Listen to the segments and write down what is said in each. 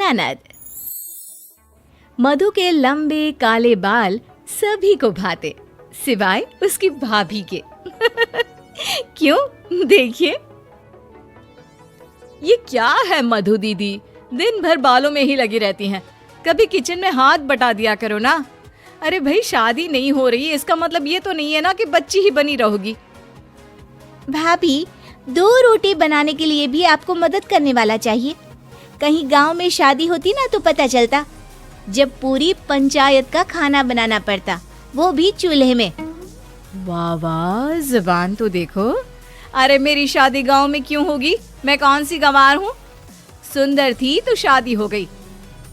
ननद। मधु के लंबे काले बाल सभी को भाते, सिवाय उसकी भाभी के। क्यों? देखिए। ये क्या है मधु दीदी, दिन भर बालों में ही लगी रहती हैं। कभी किचन में हाथ बटा दिया करो ना। अरे भाई, शादी नहीं हो रही, इसका मतलब ये तो नहीं है ना कि बच्ची ही बनी रहोगी। भाभी, 2 रोटी बनाने के लिए भी आपको मदद करने वाला चाहिए। कहीं गांव में शादी होती ना तो पता चलता, जब पूरी पंचायत का खाना बनाना पड़ता, वो भी चूल्हे में। वाह वाह, जुबान तो देखो। अरे मेरी शादी गांव में क्यों होगी? मैं कौन सी गंवार हूँ? सुंदर थी तो शादी हो गई।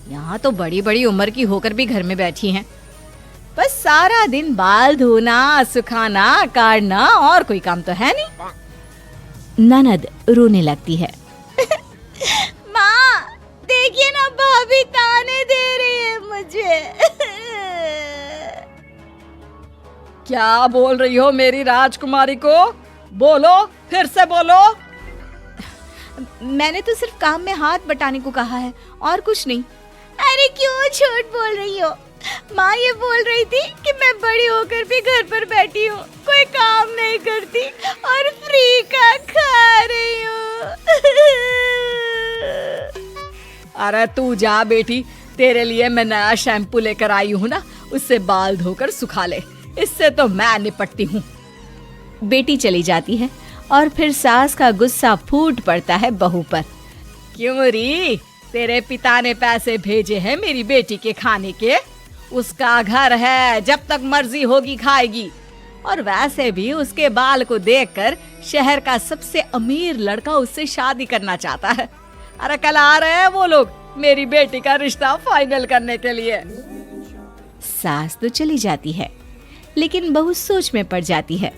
यहाँ तो बड़ी बड़ी उम्र की होकर भी घर में बैठी हैं। बस सारा दिन बाल धोना, सुखाना, काटना, और कोई काम तो है नहीं। ननद रोने लगती है। माँ, देखिए ना, भाभी ताने दे रही है मुझे। क्या बोल रही हो मेरी राजकुमारी को? बोलो, फिर से बोलो। मैंने तो सिर्फ काम में हाथ बटाने को कहा है, और कुछ नहीं। अरे क्यों झूठ बोल रही हो? माँ ये बोल रही थी कि मैं बड़ी होकर भी घर पर बैठी हूँ, कोई काम नहीं करती और फ्री का खा रही हूँ। अरे तू जा बेटी, तेरे लिए मैं नया शैम्पू लेकर आई हूँ ना, उससे बाल धोकर सुखा ले। इससे तो मैं निपटती हूँ। बेटी चली जाती है और फिर सास का गुस्सा फूट पड़ता है बहू पर। क्यों री, तेरे पिता ने पैसे भेजे हैं मेरी बेटी के खाने के? उसका घर है, जब तक मर्जी होगी खाएगी। और वैसे भी उसके बाल को देखकर शहर का सबसे अमीर लड़का उससे शादी करना चाहता है। अरे कल आ रहे हैं वो लोग मेरी बेटी का रिश्ता फाइनल करने के लिए। सास तो चली जाती है, लेकिन बहू सोच में पड़ जाती है।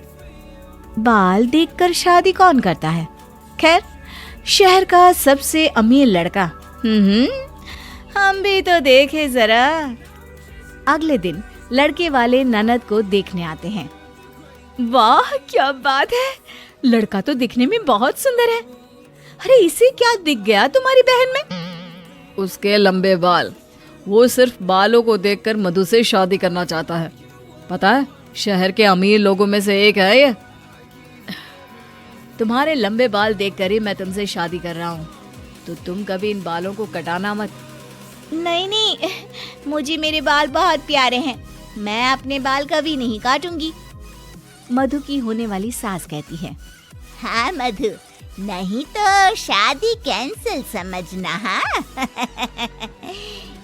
बाल देखकर शादी कौन करता है? खैर, शहर का सबसे अमीर लड़का। हम भी तो देखे जरा। अगले दिन लड़के वाले ननद को देखने आते हैं। वाह क्या बात है, लड़का तो दिखने में बहुत सुंदर है। अरे इसे क्या दिख गया तुम्हारी बहन में? उसके लंबे बाल। वो सिर्फ बालों को देखकर मधु से शादी करना चाहता है। पता है, शहर के अमीर लोगों में से एक है ये। तुम्हारे लंबे बाल देखकर ही मैं तुमसे शादी कर रहा हूँ, तो तुम कभी इन बालों को कटाना मत। नहीं नहीं, मुझे मेरे बाल बहुत प्यारे हैं, मैं अपने बाल कभी नहीं काटूंगी। मधु की होने वाली सास कहती है। हाँ मधु, नहीं तो शादी कैंसिल समझना। हाँ।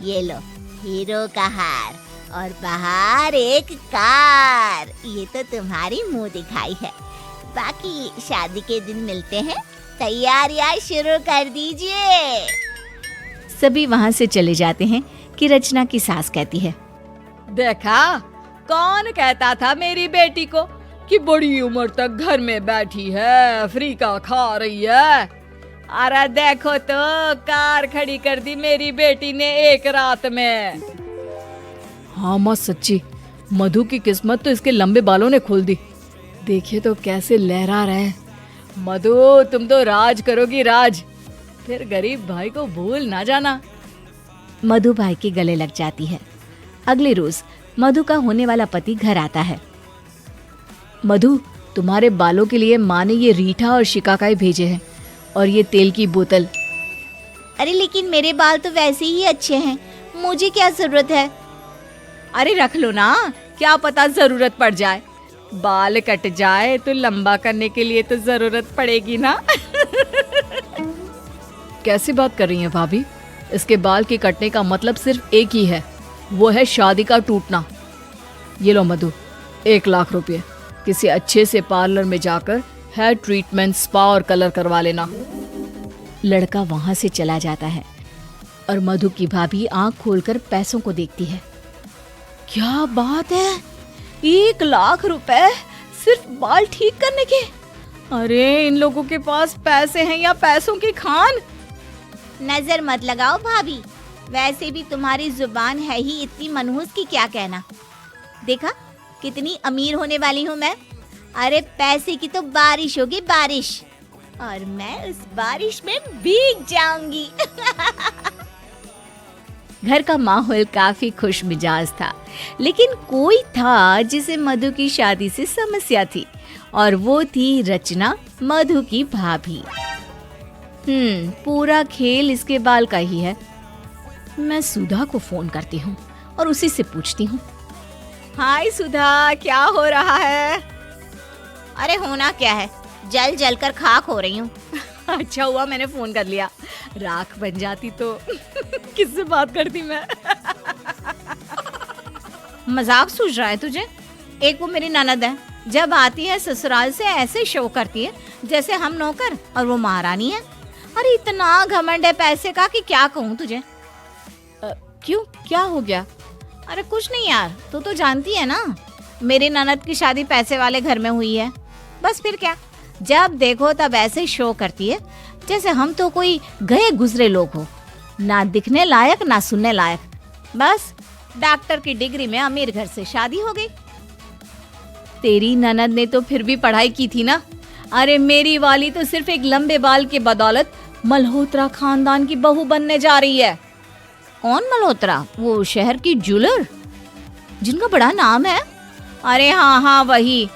ये लो, हीरो का हार और बाहर एक कार, ये तो तुम्हारी मुंह दिखाई है। बाकी शादी के दिन मिलते हैं, तैयारियां शुरू कर दीजिए। सभी वहाँ से चले जाते हैं कि रचना की सास कहती है, देखा, कौन कहता था मेरी बेटी को कि बड़ी उम्र तक घर में बैठी है, फ्री का खा रही है। अरे देखो तो, कार खड़ी कर दी मेरी बेटी ने एक रात में। हाँ माँ, सच्ची मधु की किस्मत तो इसके लंबे बालों ने खोल दी। देखिए तो कैसे लहरा रहे हैं। मधु, तुम तो राज करोगी राज, फिर गरीब भाई को भूल ना जाना। मधु भाई के गले लग जाती है। अगले रोज मधु का होने वाला पति घर आता है। मधु, तुम्हारे बालों के लिए माँ ने ये रीठा और शिकाकाई भेजे हैं, और ये तेल की बोतल। अरे लेकिन मेरे बाल तो वैसे ही अच्छे हैं, मुझे क्या जरूरत है? अरे रख लो ना, क्या पता जरूरत पड़ जाए। बाल कट जाए तो लंबा करने के लिए तो जरूरत पड़ेगी ना। कैसी बात कर रही हैं भाभी? इसके बाल के कटने का मतलब सिर्फ एक ही है, वो है शादी का टूटना। ये लो मधु, 1 लाख रुपए। किसी अच्छे से पार्लर में जाकर हेयर ट्रीटमेंट, स्पा और कलर करवा लेना। लड़का वहां से चला जाता है और मधु की भाभी आंख खोलकर पैसों को देखती है। क्या बात है, 1 लाख रुपए सिर्फ बाल ठीक करने के? अरे इन लोगों के पास पैसे हैं या पैसों की खान। नजर मत लगाओ भाभी, वैसे भी तुम्हारी जुबान है ही इतनी मनहूस की क्या कहना। देखा कितनी अमीर होने वाली हूँ मैं। अरे पैसे की तो बारिश होगी, बारिश, और मैं उस बारिश में भीग जाऊंगी। घर का माहौल काफी खुश मिजाज था, लेकिन कोई था जिसे मधु की शादी से समस्या थी, और वो थी रचना, मधु की भाभी। पूरा खेल इसके बाल का ही है। मैं सुधा को फोन करती हूँ और उसी से पूछती हूँ। हाय सुधा, क्या हो रहा है? अरे होना क्या है, जल जल कर खाक हो रही हूँ। अच्छा हुआ मैंने फोन कर लिया, राख बन जाती तो किससे बात करती मैं। मजाक सूझ रहा है तुझे? एक वो मेरी ननद है, जब आती है ससुराल से ऐसे शो करती है जैसे हम नौकर और वो महारानी है। अरे इतना घमंड है पैसे का कि क्या कहूँ तुझे। क्यों, क्या हो गया? अरे कुछ नहीं यार, तू तो जानती है ना, मेरी ननद की शादी पैसे वाले घर में हुई है। बस फिर क्या, जब देखो तब ऐसे शो करती है जैसे हम तो कोई गए गुजरे लोग हो, ना दिखने लायक ना सुनने लायक। बस डॉक्टर की डिग्री में अमीर घर से शादी हो गई। तेरी ननद ने तो फिर भी पढ़ाई की थी ना। अरे मेरी वाली तो सिर्फ एक लंबे बाल के बदौलत मल्होत्रा खानदान की बहू बनने जा रही है। कौन मल्होत्रा? वो शहर की ज्वेलर जिनका बड़ा नाम है। अरे हाँ हाँ वही।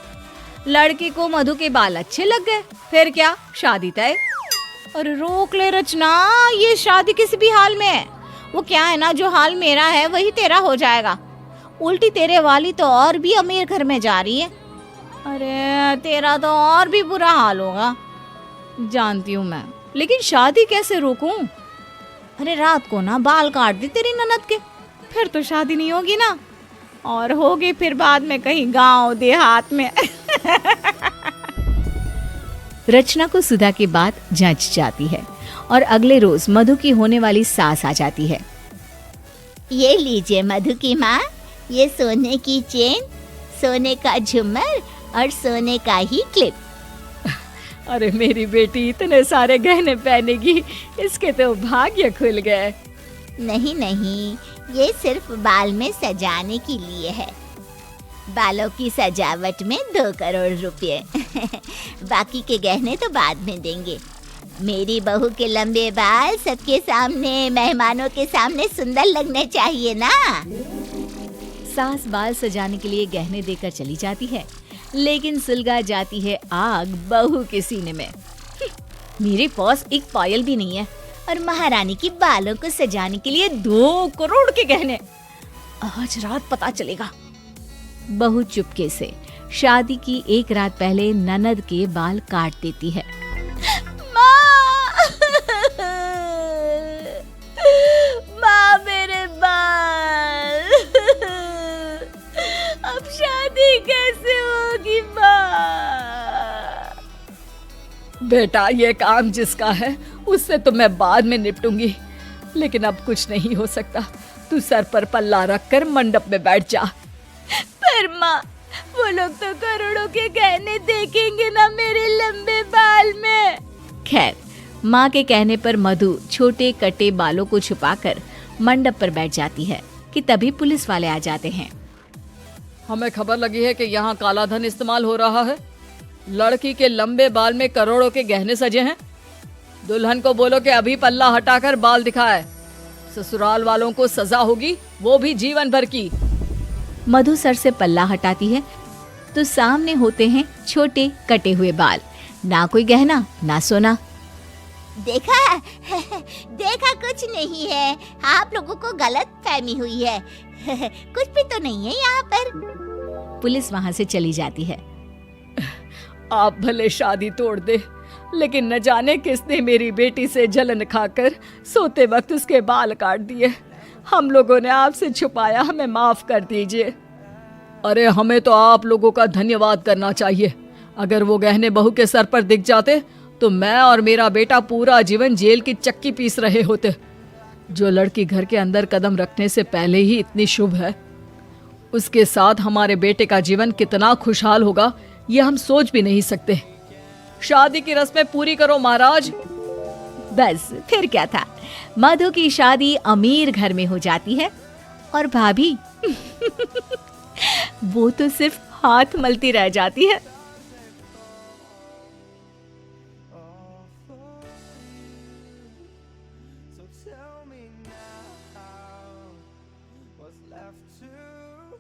लड़की को मधु के बाल अच्छे लग गए, फिर क्या, शादी तय। अरे रोक ले रचना, ये शादी किसी भी हाल में है। वो क्या है ना, जो हाल मेरा है वही तेरा हो जाएगा। उल्टी तेरे वाली तो और भी अमीर घर में जा रही है। अरे तेरा तो और भी बुरा हाल होगा। जानती हूँ मैं, लेकिन शादी कैसे रोकूं? अरे रात को ना बाल काट दी तेरी ननद के, फिर तो शादी नहीं होगी ना, और होगी फिर बाद में कहीं गांव देहात में। रचना को सुधा की बात जच जाती है और अगले रोज मधु की होने वाली सास आ जाती है। ये लीजिए मधु की माँ, ये सोने की चेन, सोने का झूमर और सोने का ही क्लिप। अरे मेरी बेटी इतने सारे गहने पहनेगी, इसके तो भाग्य खुल गए। नहीं नहीं, ये सिर्फ बाल में सजाने के लिए है। बालों की सजावट में 2 करोड़ रुपए। बाकी के गहने तो बाद में देंगे। मेरी बहू के लंबे बाल सबके सामने, मेहमानों के सामने सुंदर लगने चाहिए ना। सास बाल सजाने के लिए गहने देकर चली जाती है, लेकिन सुलगा जाती है आग बहू के सीने में। मेरे पास एक पायल भी नहीं है, और महारानी की बालों को सजाने के लिए 2 करोड़ के गहने। आज रात पता चलेगा। बहू चुपके से शादी की 1 रात पहले ननद के बाल काट देती है। माँ मेरे बाल। अब शादी कैसे होगी माँ? बेटा ये काम जिसका है उससे तो मैं बाद में निपटूंगी, लेकिन अब कुछ नहीं हो सकता। तू सर पर पल्ला रखकर मंडप में बैठ जा। पर माँ, वो लोग तो करोड़ों के गहने देखेंगे ना मेरे लंबे बाल में। खैर, माँ के कहने पर मधु छोटे कटे बालों को छुपाकर मंडप पर बैठ जाती है कि तभी पुलिस वाले आ जाते हैं। हमें खबर लगी है कि यहाँ काला धन इस्तेमाल हो रहा है। लड़की के लंबे बाल में करोड़ों के गहने सजे हैं। दुल्हन को बोलो कि अभी पल्ला हटाकर बाल दिखाए। ससुराल वालों को सजा होगी, वो भी जीवन भर की। मधु सर से पल्ला हटाती है तो सामने होते हैं छोटे कटे हुए बाल, ना कोई गहना ना सोना। देखा देखा, कुछ नहीं है। आप लोगों को गलत फहमी हुई है। कुछ भी तो नहीं है यहाँ पर। पुलिस वहाँ से चली जाती है। आप भले शादी तोड़ दे, लेकिन न जाने किसने मेरी बेटी से जलन खाकर सोते वक्त उसके बाल काट दिए। हम लोगों ने आपसे छुपाया, हमें माफ कर दीजिए। अरे हमें तो आप लोगों का धन्यवाद करना चाहिए। अगर वो गहने बहू के सर पर दिख जाते तो मैं और मेरा बेटा पूरा जीवन जेल की चक्की पीस रहे होते। जो लड़की घर के अंदर कदम रखने से पहले ही इतनी शुभ है, उसके साथ हमारे बेटे का जीवन कितना खुशहाल होगा ये हम सोच भी नहीं सकते। शादी की रस्में पूरी करो महाराज। बस फिर क्या था, मधु की शादी अमीर घर में हो जाती है और भाभी वो तो सिर्फ हाथ मलती रह जाती है। have to